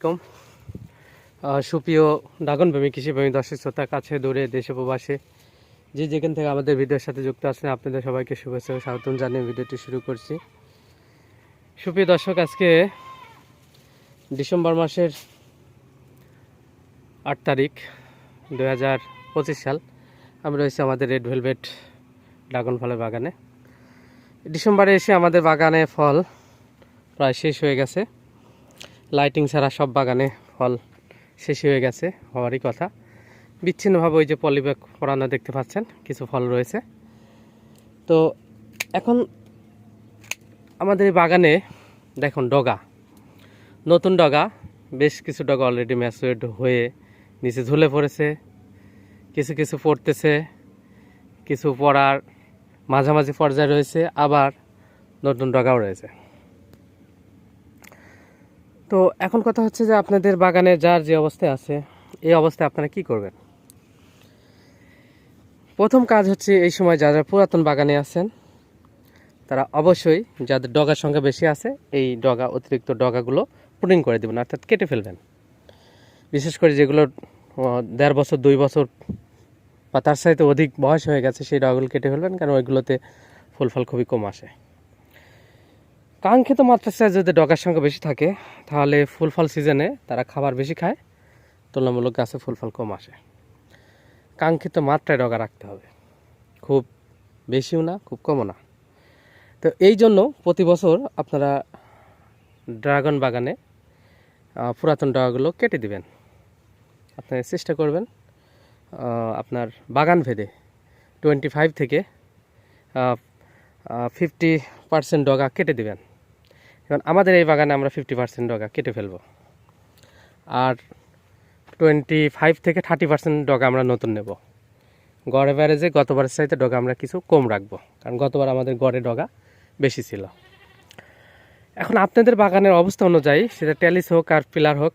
কম সুপ্রিয় ড্রাগনপ্রেমী কৃষিপ্রেমী দর্শক শ্রোতা কাছে দূরে দেশে প্রবাসে যে যেখান থেকে আমাদের ভিডিওর সাথে যুক্ত আছেন আপনাদের সবাইকে শুভেচ্ছা ও স্বাগতম জানিয়ে ভিডিওটি শুরু করছি। সুপ্রিয় দর্শক, আজকে ডিসেম্বর মাসের 8 তারিখ 2025 সাল। আমরা রয়েছি আমাদের রেড ভেলভেট ড্রাগন ফলের বাগানে। ডিসেম্বরে এসে আমাদের বাগানে ফল প্রায় শেষ হয়ে গেছে। লাইটিং ছাড়া সব বাগানে ফল শেষ হয়ে গেছে হওয়ারই কথা। বিচ্ছিন্নভাবে ওই যে পলিব্যাগ পরানো দেখতে পাচ্ছেন, কিছু ফল রয়েছে। তো এখন আমাদের এই বাগানে দেখুন ডগা, নতুন ডগা, বেশ কিছু ডগা অলরেডি ম্যাচুরেড হয়ে নিচে ঝুলে পড়েছে, কিছু কিছু পড়তেছে, কিছু পড়ার মাঝামাঝি পর্যায়ে রয়েছে, আবার নতুন ডগাও রয়েছে। তো এখন কথা হচ্ছে যে আপনাদের বাগানে যার যে অবস্থায় আছে এই অবস্থায় আপনারা কি করবেন। প্রথম কাজ হচ্ছে এই সময় যারা পুরাতন বাগানে আছেন তারা অবশ্যই, যাদের ডগার সংখ্যা বেশি আছে, এই অতিরিক্ত ডগাগুলো প্রুনিং করে দেবেন, অর্থাৎ কেটে ফেলবেন। বিশেষ করে যেগুলো 1.5 বছর 2 বছর বা তার সাথে অধিক বয়স হয়ে গেছে সেই ডগাগুলো কেটে ফেলবেন, কারণ ওইগুলোতে ফুল ফল খুবই কম আসে। কাঙ্ক্ষিত মাত্রার চেয়ে যদি ডগার সংখ্যা বেশি থাকে তাহলে ফুল ফল সিজনে তারা খাবার বেশি খায়, তুলনামূলক গাছে ফুল ফল কম আসে। কাঙ্ক্ষিত মাত্রায় ডগা রাখতে হবে, খুব বেশিও না খুব কমও না। তো এই জন্য প্রতি বছর আপনারা ড্রাগন বাগানে পুরাতন ডগাগুলো কেটে দিবেন। আপনারা চেষ্টা করবেন আপনার বাগান ভেদে 25 থেকে 50% ডগা কেটে দিবেন। কারণ আমাদের এই বাগানে আমরা 50% ডগা কেটে ফেলবো, আর 25 থেকে 30% ডগা আমরা নতুন নেব। গড় এভারেজে গতবারের চাইতে ডগা আমরা কিছু কম রাখবো, কারণ গতবার আমাদের গড়ে ডগা বেশি ছিল। এখন আপনাদের বাগানের অবস্থা অনুযায়ী, সেটা ট্যালিস হোক আর পিলার হোক,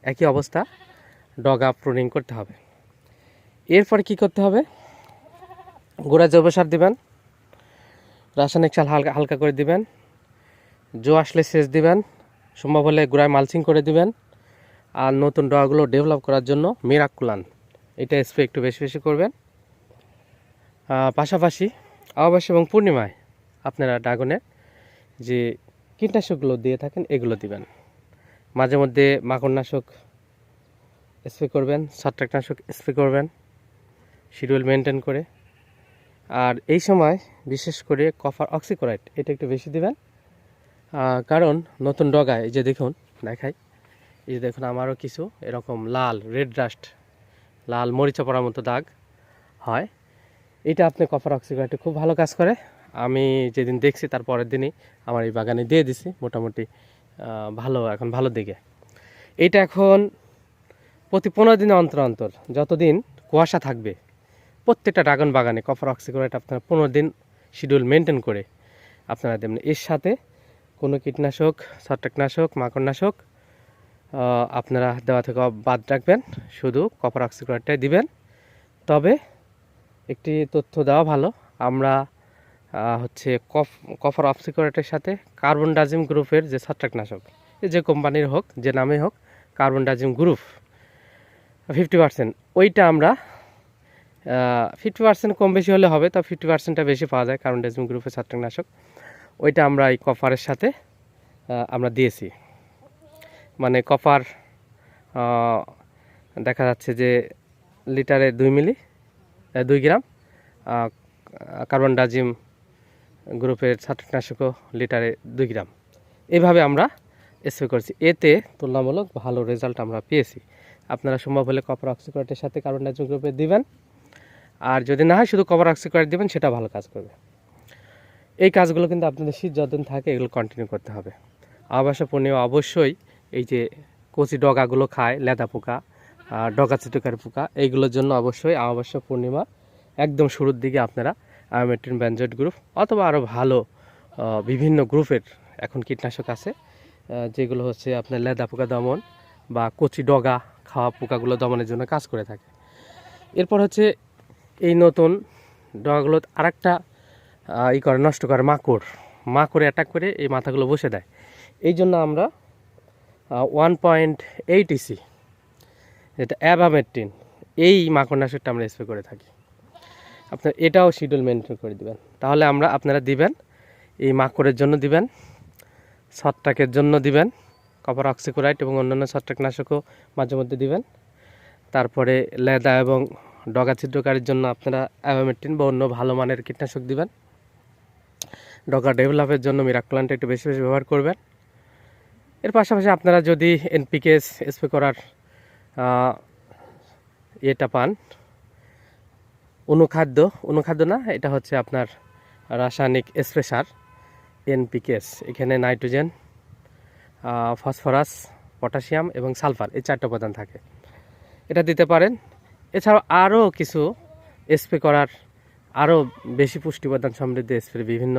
একই অবস্থা, ডগা প্রুনিং করতে হবে। এরপরে কি করতে হবে, গোড়ায় জৈব সার দিবেন, রাসায়নিক সার হালকা হালকা করে দিবেন, জো আসলে সেচ দিবেন, সম্ভব হলে গোড়ায় মালচিং করে দিবেন। আর নতুন ডগাগুলো ডেভেলপ করার জন্য মিরাকুলান, এটা স্প্রে একটু বেশি বেশি করবেন। পাশাপাশি অমাবস্যা এবং পূর্ণিমায় আপনারা ড্রাগনের যে কীটনাশকগুলো দিয়ে থাকেন এগুলো দিবেন। মাঝে মধ্যে মাকড়নাশক স্প্রে করবেন, ছত্রাকনাশক স্প্রে করবেন, শিডিউল মেনটেন করে। আর এই সময় বিশেষ করে কপার অক্সিক্লোরাইড এটা একটু বেশি দিবেন, কারণ নতুন ডগায় এই যে দেখুন, দেখাই, এই যে দেখুন আমারও কিছু এরকম লাল রেড ডাস্ট, লাল মরিচা পড়ার মতো দাগ হয়। এটা আপনি কপার অক্সিক্লোরাইড খুব ভালো কাজ করে। আমি যেদিন দেখছি তার পরের দিনই আমার এই বাগানে দিয়ে দিছি, মোটামুটি ভালো, এখন ভালো দিকে। এইটা এখন প্রতি 15 দিন অন্তর অন্তর, যতদিন কুয়াশা থাকবে প্রত্যেকটা ড্রাগন বাগানে কপার অক্সিক্লোরাইড আপনারা 15 দিন শিডিউল মেনটেন করে আপনারা দেবেন। এর সাথে কোনো কীটনাশক, ছত্রাকনাশক, মাকড়নাশক আপনারা দেওয়া থেকে বাদ রাখবেন, শুধু কপার অক্সিক্লোরাইডটাই দিবেন। তবে একটি তথ্য দেওয়া ভালো, আমরা হচ্ছে কপার অক্সিক্লোরাইডের সাথে কার্বনডাজিম গ্রুপের যে ছত্রাকনাশক, যে কোম্পানির হোক, যে নামে হোক, কার্বনডাজিম গ্রুপ 50%, ওইটা আমরা 50% কম বেশি হলে হবে, তা 50%টা বেশি পাওয়া যায় কার্বনডাজিম গ্রুপের ছত্রাকনাশক, ওইটা আমরা এই কপারের সাথে আমরা দিয়েছি। মানে কপার দেখা যাচ্ছে যে লিটারে 2 গ্রাম, কার্বনডাজিম গ্রুপের ছত্রাকনাশকও লিটারে 2 গ্রাম, এইভাবে আমরা স্প্রে করছি। এতে তুলনামূলক ভালো রেজাল্ট আমরা পেয়েছি। আপনারা সম্ভব হলে কপার অক্সিক্লোরাইডের সাথে কার্বনডাজিম গ্রুপের দিবেন, আর যদি না হয় শুধু কপার অক্সিক্লোরাইড দিবেন, সেটা ভালো কাজ করবে। এই কাজগুলো কিন্তু আপনাদের শীত যতদিন থাকে এগুলো কন্টিনিউ করতে হবে। অমাবস্যা পূর্ণিমা অবশ্যই এই যে কচি ডগাগুলো খায়, লেদা পোকা, ডগা চিটুকার পোকা, এইগুলোর জন্য অবশ্যই অমাবস্যা পূর্ণিমা একদম শুরুর দিকে আপনারা আয়োমেট্রিন বেনজয়েড গ্রুপ অথবা আরও ভালো বিভিন্ন গ্রুপের এখন কীটনাশক আছে, যেগুলো হচ্ছে আপনার লেদা পোকা দমন বা কচি ডগা খাওয়া পোকাগুলো দমনের জন্য কাজ করে থাকে। এরপর হচ্ছে এই নতুন ডগাগুলো আরেকটা করে নষ্ট করে মাকড় অ্যাটাক করে এই মাথাগুলো বসে দেয়। এই জন্য আমরা 1.8 ইসি, যেটা অ্যাবামেট্রিন, এই মাকড়নাশকটা আমরা স্প্রে করে থাকি। আপনার এটাও শিডিউল মেনটেন করে দিবেন। তাহলে আপনারা দিবেন এই মাকড়ের জন্য দিবেন, ছত্রাকের জন্য দিবেন কপার অক্সিক্লোরাইড এবং অন্যান্য ছত্রাকনাশকও মাঝে মধ্যে দিবেন। তারপরে লেদা এবং ডগা ছিদ্রকারীর জন্য আপনারা অ্যাবামেট্রিন বা অন্য ভালো মানের কীটনাশক দিবেন। ডগা ডেভেলপের জন্য মিরাক্লোলানটা একটু বেশি বেশি ব্যবহার করবেন। এর পাশাপাশি আপনারা যদি এনপিকেএস স্প্রে করার এটা পান, অনুখাদ্য না, এটা হচ্ছে আপনার রাসায়নিক স্প্রে সার এনপিকেএস। এখানে নাইট্রোজেন, ফসফরাস, পটাশিয়াম এবং সালফার, এই 4টা উপাদান থাকে, এটা দিতে পারেন। এছাড়াও আরও কিছু স্প্রে করার আরও বেশি পুষ্টি উপাদান সমৃদ্ধ স্প্রে বিভিন্ন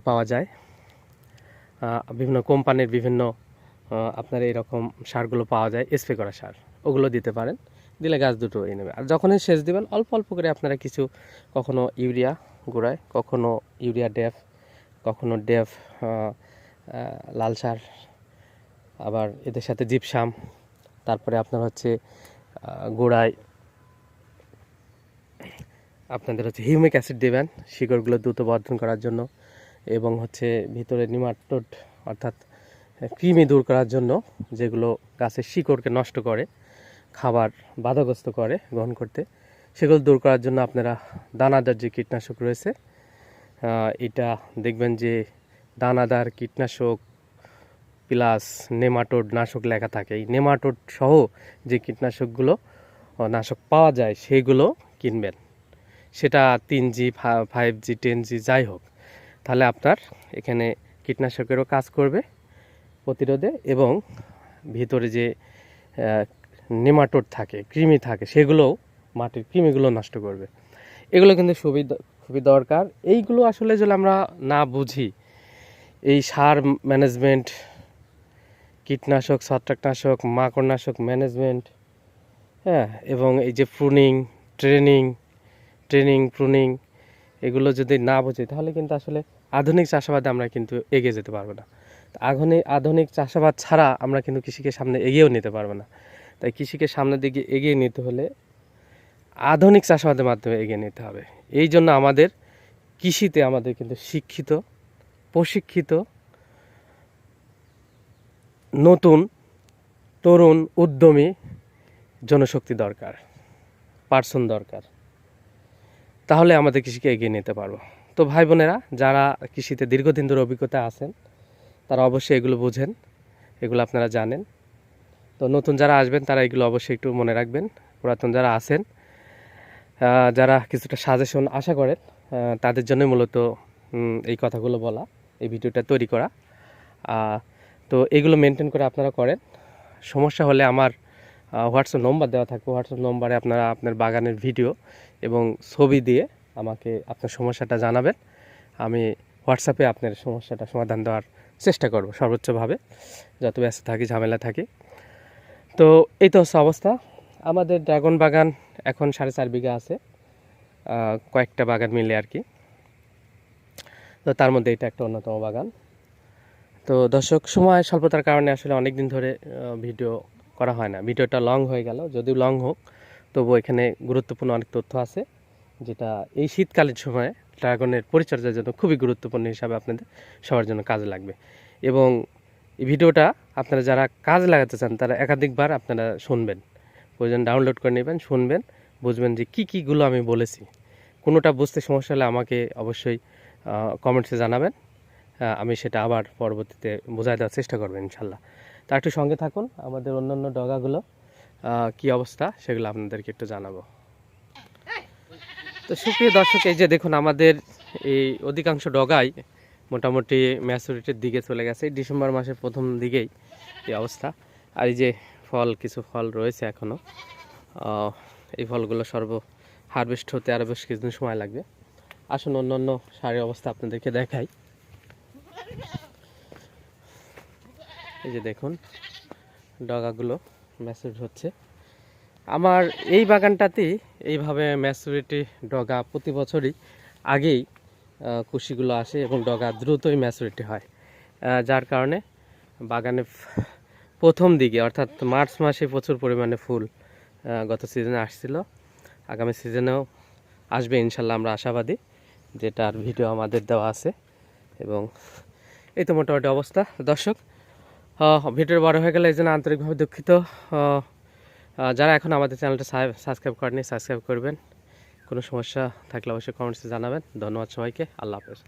পাওয়া যায়, বিভিন্ন কোম্পানির বিভিন্ন আপনার এরকম সারগুলো পাওয়া যায়, স্প্রে করা সার, ওগুলো দিতে পারেন। দিলে গাছ দুটো এই নেবে। আর যখনই সেচ দিবেন অল্প অল্প করে আপনারা কিছু, কখনো ইউরিয়া গুঁড়ায়, কখনো ইউরিয়া ডেফ, কখনো ডেফ লাল সার, আবার এদের সাথে জিপসাম, তারপরে আপনার হচ্ছে গোড়ায় আপনাদের হচ্ছে হিউমিক অ্যাসিড দেবেন শিকড়গুলো দ্রুত বর্ধন করার জন্য, এবং হচ্ছে ভিতরে নিমাটোড অর্থাৎ কৃমি দূর করার জন্য, যেগুলো গাছের শিকড়কে নষ্ট করে, খাবার বাধাগ্রস্ত করে গ্রহণ করতে, সেগুলো দূর করার জন্য আপনারা দানাদার যে কীটনাশক রয়েছে, এটা দেখবেন যে দানাদার কীটনাশক প্লাস নেমাটোড নাশক লেখা থাকে। এই নেমাটোড সহ যে কীটনাশকগুলো নাশক পাওয়া যায় সেগুলো কিনবেন, সেটা 3G, 5G, 10G যাই হোক। তাহলে আপনার এখানে কীটনাশকেরও কাজ করবে প্রতিরোধে, এবং ভিতরে যে নেমাটোড থাকে, কৃমি থাকে, সেগুলোও মাটির কৃমিগুলো নষ্ট করবে। এগুলো কিন্তু খুবই দরকার। এইগুলো আসলে যদি আমরা না বুঝি, এই সার ম্যানেজমেন্ট, কীটনাশক, ছত্রাকনাশক, মাকড়নাশক ম্যানেজমেন্ট, হ্যাঁ, এবং এই যে ট্রেনিং, এগুলো যদি না বুঝি, তাহলে কিন্তু আসলে আধুনিক চাষাবাদে আমরা কিন্তু এগিয়ে যেতে পারবো না। আধুনিক চাষাবাদ ছাড়া আমরা কিন্তু কৃষিকে সামনে এগিয়েও নিতে পারবো না। তাই কৃষিকে সামনের দিকে এগিয়ে নিতে হলে আধুনিক চাষাবাদের মাধ্যমে এগিয়ে নিতে হবে। এই জন্য আমাদের কৃষিতে আমাদের কিন্তু শিক্ষিত, প্রশিক্ষিত, নতুন, তরুণ, উদ্যমী জনশক্তি দরকার, পার্সন দরকার। তাহলে আমাদের কৃষিকে এগিয়ে নিতে পারবো। তো ভাই বোনেরা, যারা কৃষিতে দীর্ঘদিন ধরে অভিজ্ঞতা আছেন, তারা অবশ্যই এগুলো বোঝেন, এগুলো আপনারা জানেন। তো নতুন যারা আসবেন তারা এগুলো অবশ্যই একটু মনে রাখবেন। পুরাতন যারা আছেন, যারা কিছুটা সাজেশন আশা করেন, তাদের জন্য মূলত এই কথাগুলো বলা, এই ভিডিওটা তৈরি করা। তো এগুলো মেনটেন করে আপনারা করেন। সমস্যা হলে আমার হোয়াটসঅ্যাপ নম্বর দেওয়া থাকবে, হোয়াটসঅ্যাপ নম্বরে আপনারা আপনার বাগানের ভিডিও এবং ছবি দিয়ে আমাকে আপনার সমস্যাটা জানাবেন। আমি হোয়াটসঅ্যাপে আপনার সমস্যাটা সমাধান দেওয়ার চেষ্টা করব সর্বোচ্চভাবে, যত ব্যস্ত থাকি, ঝামেলা থাকি। তো এই তো হচ্ছে অবস্থা। আমাদের ড্রাগন বাগান এখন 4.5 বিঘা আছে, কয়েকটা বাগান মিলে আর কি। তো তার মধ্যে এটা একটা অন্যতম বাগান। তো দর্শক, সময় স্বল্পতার কারণে আসলে অনেক দিন ধরে ভিডিও করা হয় না। ভিডিওটা লং হয়ে গেল, যদিও লং হোক, তবু এখানে গুরুত্বপূর্ণ অনেক তথ্য আছে, যেটা এই শীতকালীন সময়ে ড্রাগনের পরিচর্যার জন্য খুবই গুরুত্বপূর্ণ হিসাবে আপনাদের সবার জন্য কাজে লাগবে। এবং এই ভিডিওটা আপনারা যারা কাজ লাগাতে চান, তারা একাধিকবার আপনারা শুনবেন, প্রয়োজন ডাউনলোড করে নেবেন, শুনবেন, বুঝবেন যে কীগুলো আমি বলেছি। কোনোটা বুঝতে সমস্যা হলে আমাকে অবশ্যই কমেন্টসে জানাবেন, আমি সেটা আবার পরবর্তীতে বোঝায় দেওয়ার চেষ্টা করবেন ইনশাল্লাহ। তা একটু সঙ্গে থাকুন, আমাদের অন্যান্য ডগাগুলো কি অবস্থা সেগুলো আপনাদেরকে একটু জানাবো। তো সুপ্রিয় দর্শক, এই যে দেখুন, আমাদের এই অধিকাংশ ডগাই মোটামুটি ম্যাচুরিটির দিকে চলে গেছে। ডিসেম্বর মাসের প্রথম দিকেই এই অবস্থা। আর এই যে কিছু ফল রয়েছে এখনও, এই ফলগুলো হারভেস্ট হতে আরও বেশ কিছুদিন সময় লাগবে। আসুন অন্যান্য সারের অবস্থা আপনাদেরকে দেখাই। এই যে দেখুন, ডগাগুলো ম্যাচুরিট হচ্ছে। আমার এই বাগানটাতেই এইভাবে ম্যাচুরিটি ডগা প্রতি বছরই আগেই কুশিগুলো আসে এবং ডগা দ্রুতই ম্যাচুরিটি হয়, যার কারণে বাগানে প্রথম দিকে অর্থাৎ মার্চ মাসে প্রচুর পরিমাণে ফুল গত সিজনে আসছিল, আগামী সিজনেও আসবে ইনশাল্লাহ, আমরা আশাবাদী, যেটার ভিডিও আমাদের দেওয়া আছে। এবং এই তো মোটামুটি অবস্থা। দর্শক, ভিডিও বড় হয়ে গেলে এই জন্য আন্তরিকভাবে দুঃখিত। যারা এখন আমাদের চ্যানেলটা সাবস্ক্রাইব করেনি, সাবস্ক্রাইব করবেন। কোনো সমস্যা থাকলে অবশ্যই কমেন্টসে জানাবেন। ধন্যবাদ সবাইকে। আল্লাহ হাফেজ।